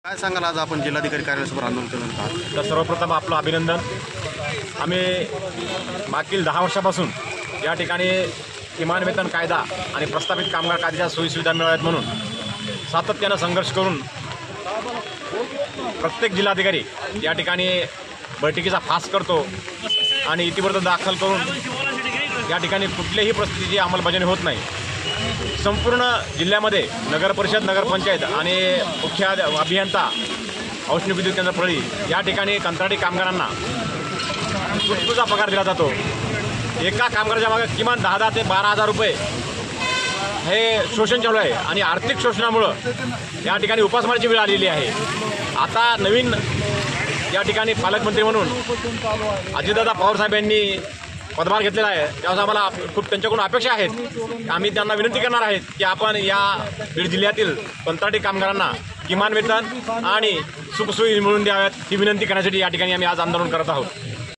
काय सांगाल आज आपण जिल्हाधिकारी कार्यालयासमोर आंदोलन करत आहात? तर सर्वप्रथम आपलं अभिनंदन। आम्ही मागील 10 वर्षापासून या ठिकाणी किमान वेतन कायदा आणि प्रस्तावित कामगार कायद्याच्या सोयीसुविधा मिळाव्यात म्हणून सातत्यानं संघर्ष करून प्रत्येक जिल्हाधिकारी या ठिकाणी बैठकीचा फास करतो आणि इतिवृत्त दाखल करून या ठिकाणी कुठल्याही परिस्थितीची अंमलबजावणी होत नाही। संपूर्ण जिल्ह्यामध्ये नगर परिषद, नगरपंचायत आणि मुख्य अभियंता, औष्णिक विद्युत केंद्र प्रळी या ठिकाणी कंत्राटी कामगारांना तुटपुंजा पगार दिला जातो। एका कामगाराच्या मागे किमान 10,000 ते 12,000 रुपये हे शोषण चालू आहे आणि आर्थिक शोषणामुळं या ठिकाणी उपासमारीची वेळ आलेली आहे। आता नवीन या ठिकाणी पालकमंत्री म्हणून अजितदादा पवार साहेब यांनी पदभार घेतलेला आहे। त्यावेळेस आम्हाला खूप त्यांच्याकडून अपेक्षा आहेत। आम्ही त्यांना विनंती करणार आहेत की आपण या बीड जिल्ह्यातील कंत्राटी कामगारांना किमान वेतन आणि सुखसोयी मिळवून द्याव्यात ही विनंती करण्यासाठी या ठिकाणी आम्ही आज आंदोलन करत आहोत।